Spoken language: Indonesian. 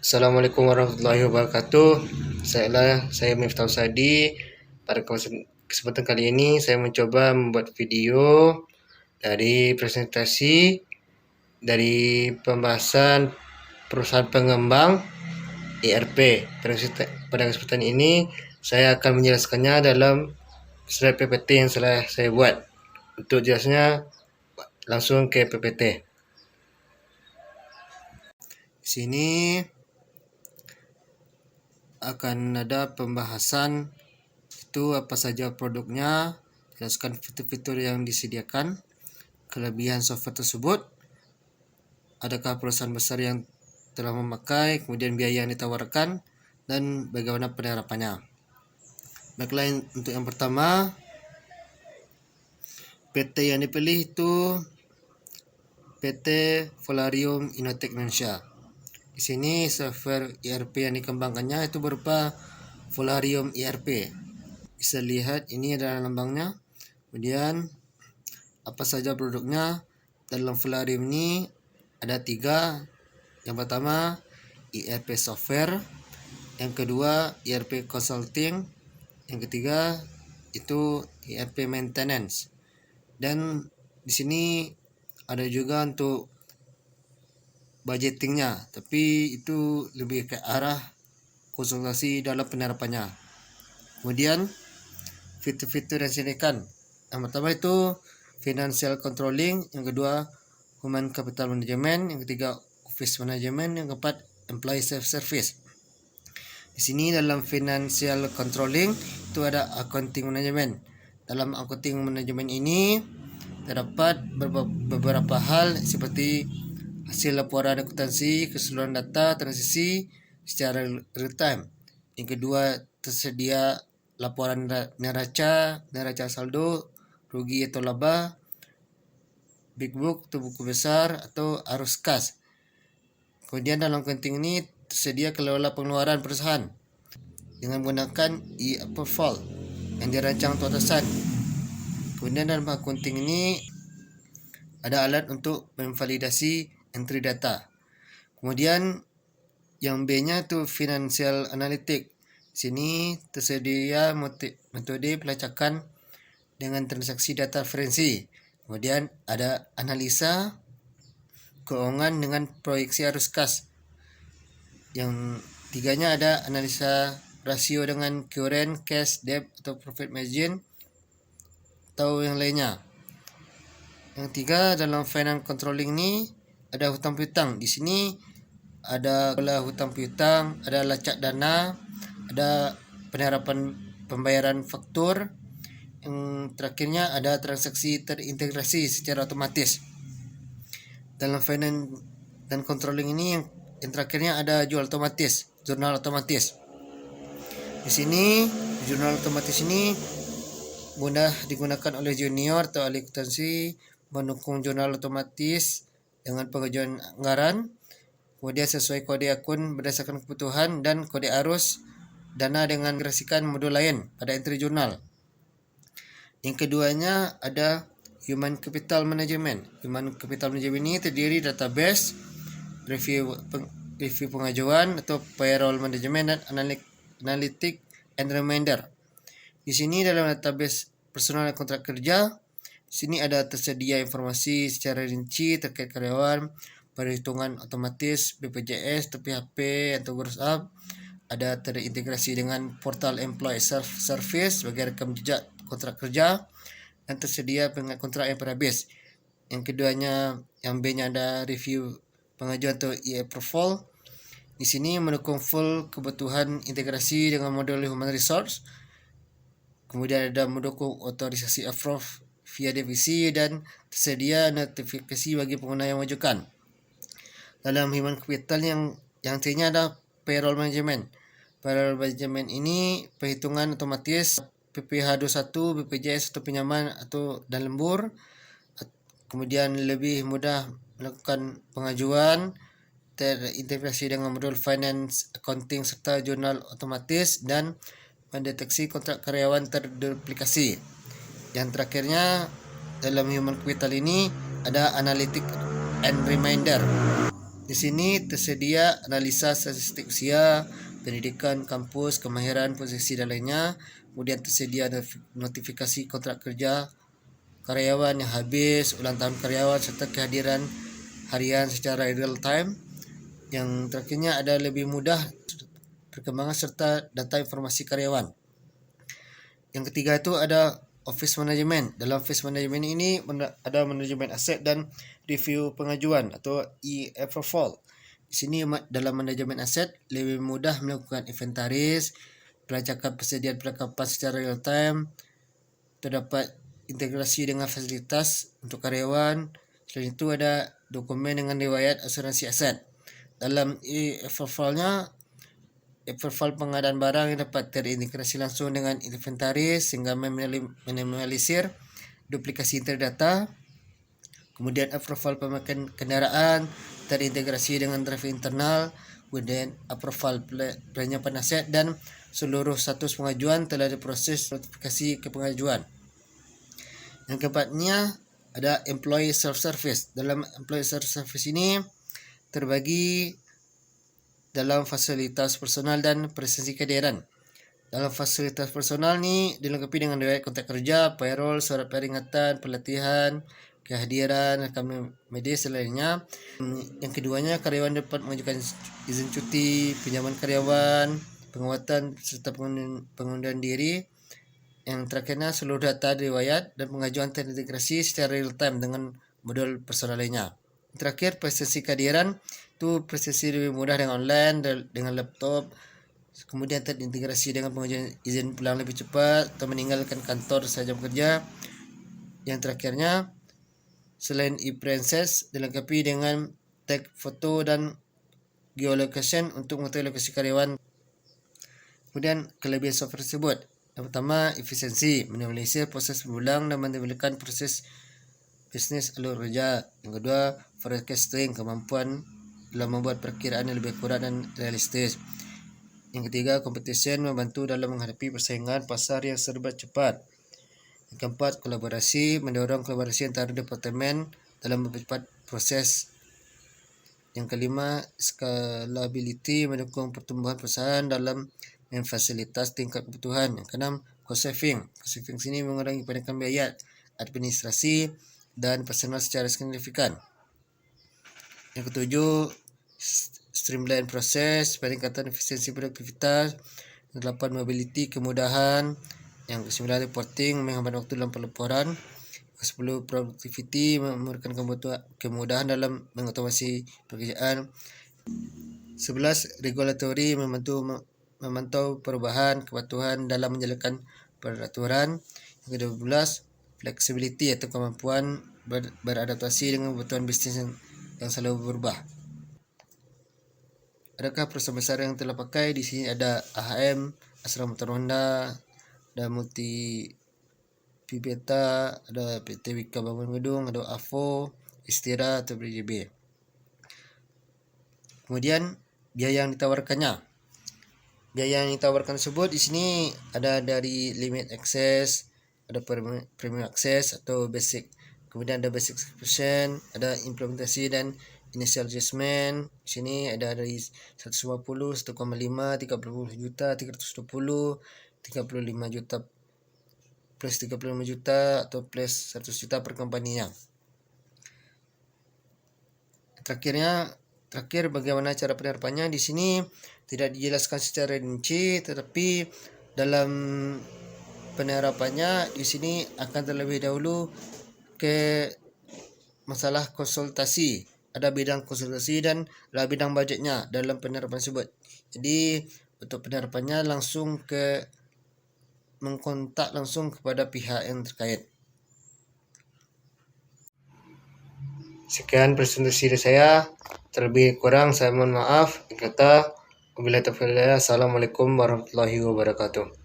Assalamualaikum warahmatullahi wabarakatuh. Saya Miftah Sadi. Pada kesempatan kali ini saya mencoba membuat video dari presentasi dari pembahasan perusahaan pengembang ERP. Pada kesempatan ini saya akan menjelaskannya dalam slide PPT yang telah saya buat. Untuk jelasnya langsung ke PPT. Di sini akan ada pembahasan itu apa saja produknya, jelaskan fitur-fitur yang disediakan, kelebihan software tersebut, adakah perusahaan besar yang telah memakai, kemudian biaya yang ditawarkan, dan bagaimana penerapannya. Baiklah, untuk yang pertama, PT yang dipilih itu PT Volarium Innotech Indonesia. Di sini software ERP yang dikembangkannya itu berupa Volarium ERP. Bisa lihat ini adalah lambangnya. Kemudian apa saja produknya? Dalam Volarium ini ada 3. Yang pertama ERP software, yang kedua ERP consulting, yang ketiga itu ERP maintenance. Dan di sini ada juga untuk budgetingnya, tapi itu lebih ke arah konsultasi dalam penerapannya. Kemudian fitur-fitur yang disediakan, yang pertama itu financial controlling, yang kedua human capital management, yang ketiga office management, yang keempat employee self service. Di sini dalam financial controlling itu ada accounting management. Dalam accounting management ini terdapat beberapa hal seperti hasil laporan akuntansi, keseluruhan data transaksi secara real time. Yang kedua, tersedia laporan neraca saldo, rugi atau laba, big book atau buku besar, atau arus kas. Kemudian dalam accounting ini tersedia kelola pengeluaran perusahaan dengan menggunakan e-approval yang dirancang untuk atasan. Kemudian dalam accounting ini ada alat untuk memvalidasi entry data. Kemudian yang B-nya itu financial analytic. Sini tersedia metode pelacakan dengan transaksi data referensi. Kemudian ada analisa keuangan dengan proyeksi arus kas. Yang tiganya ada analisa rasio dengan current, cash, debt atau profit margin atau yang lainnya. Yang tiga dalam finance controlling ini ada hutang piutang. Di sini ada hutang piutang, ada lacak dana, ada penerapan pembayaran faktur. Yang terakhirnya ada transaksi terintegrasi secara otomatis. Dalam finance dan controlling ini yang terakhirnya ada jurnal otomatis. Di sini jurnal otomatis ini mudah digunakan oleh junior atau ahli akuntansi, mendukung jurnal otomatis dengan pengajuan anggaran, kemudian sesuai kode akun berdasarkan kebutuhan, dan kode arus dana dengan mengintegrasikan modul lain pada entry jurnal. Yang keduanya ada human capital management. Human capital management ini terdiri database, review pengajuan atau payroll management, dan analytic and reminder. Di sini dalam database personal dan kontrak kerja, sini ada tersedia informasi secara rinci terkait karyawan, perhitungan otomatis BPJS atau PHP atau gross up, ada terintegrasi dengan portal employee self service bagi rekam jejak kontrak kerja, dan tersedia pengat kontrak yang berhabis. Yang keduanya, yang B-nya ada review pengajuan atau e-approval. Di sini mendukung full kebutuhan integrasi dengan modul human resource. Kemudian ada mendukung otorisasi approve via divisi, dan tersedia notifikasi bagi pengguna yang mengajukan. Dalam human capital yang C-nya ada payroll management. Payroll management ini perhitungan otomatis PPh 21, BPJS atau pinjaman dan lembur. Kemudian lebih mudah melakukan pengajuan, terintegrasi dengan modul finance, accounting serta jurnal otomatis, dan mendeteksi kontrak karyawan terduplikasi. Yang terakhirnya dalam human capital ini ada analytic and reminder. Di sini tersedia analisa statistik usia, pendidikan, kampus, kemahiran, posisi dan lainnya. Kemudian tersedia notifikasi kontrak kerja karyawan yang habis, ulang tahun karyawan serta kehadiran harian secara real time. Yang terakhirnya ada lebih mudah perkembangan serta data informasi karyawan. Yang ketiga itu ada office management. Dalam office management ini ada manajemen aset dan review pengajuan atau e-approval. Di sini dalam manajemen aset lebih mudah melakukan inventaris, pelacakan persediaan perlengkapan secara real time, terdapat integrasi dengan fasilitas untuk karyawan. Selain itu ada dokumen dengan riwayat asuransi aset. Dalam e-approvalnya, e-approval pengadaan barang yang dapat terintegrasi langsung dengan inventaris sehingga meminimalisir duplikasi terdata. Kemudian approval pemakaian kendaraan terintegrasi dengan drive internal. Kemudian approval penyiapan aset dan seluruh status pengajuan telah diproses notifikasi ke pengajuan. Yang keempatnya ada employee self-service. Dalam employee self-service ini terbagi dalam fasilitas personal dan presensi kehadiran. Dalam fasilitas personal ni dilengkapi dengan riwayat kontak kerja, payroll, surat peringatan, pelatihan, kehadiran, rekam medis dan lainnya. Yang keduanya, karyawan dapat mengajukan izin cuti, pinjaman karyawan, penguatan serta pengunduran diri. Yang terakhirnya, seluruh data riwayat dan pengajuan terintegrasi secara real time dengan modul personal lainnya. Terakhir, presensi kehadiran itu presensi lebih mudah dengan online, dengan laptop. Kemudian terintegrasi dengan pengajuan izin pulang lebih cepat atau meninggalkan kantor saat jam kerja. Yang terakhirnya, selain e-presence, dilengkapi dengan tag foto dan geolocation untuk mengetahui lokasi karyawan. Kemudian kelebihan software tersebut. Yang pertama, efisiensi, minimalisir proses berulang dan menimbulkan proses bisnis alur kerja. Yang kedua, forecasting, kemampuan dalam membuat perkiraan yang lebih akurat dan realistis. Yang ketiga, competition, membantu dalam menghadapi persaingan pasar yang serba cepat. Yang keempat, kolaborasi, mendorong kolaborasi antara departemen dalam mempercepat proses. Yang kelima, scalability, mendukung pertumbuhan perusahaan dalam memfasilitas tingkat kebutuhan. Yang keenam, cost saving. Cost saving sini mengurangi kebanyakan biaya administrasi dan personal secara signifikan. Yang ketujuh, streamline proses, peningkatan efisiensi produktivitas. Yang delapan, mobility, kemudahan. Yang kesembilan, reporting, menghambat waktu dalam pelaporan. Yang sepuluh, productivity, memberikan kemudahan dalam mengotomasi pekerjaan. 11, regulatory, memantau perubahan kepatuhan dalam menjalankan peraturan. Yang ke-12, flexibility atau kemampuan beradaptasi dengan kebutuhan bisnis yang selalu berubah. Adakah perusahaan besar yang telah pakai? Di sini ada AHM, Astra Motor Honda, ada Multi Pibeta, ada PT Wika Bangun Gedung, ada AFO, Istira atau BJB. Kemudian biaya yang ditawarkannya. Biaya yang ditawarkan tersebut di sini ada dari limit access, ada premium access atau basic. Kemudian ada basic subscription, ada implementasi dan initial adjustment. Di sini ada dari 150, 1,5, 30 juta, 320, 35 juta plus 35 juta atau plus 100 juta per company-nya. Terakhir bagaimana cara penerapannya? Di sini tidak dijelaskan secara rinci, tetapi dalam penerapannya di sini akan terlebih dahulu ke masalah konsultasi. Ada bidang konsultasi dan ada bidang budgetnya dalam penerapan tersebut. Jadi untuk penerapannya langsung mengkontak langsung kepada pihak yang terkait. Sekian presentasi dari saya. Terlebih kurang saya mohon maaf. Wabillahi taufiq wal hidayah. Assalamualaikum warahmatullahi wabarakatuh.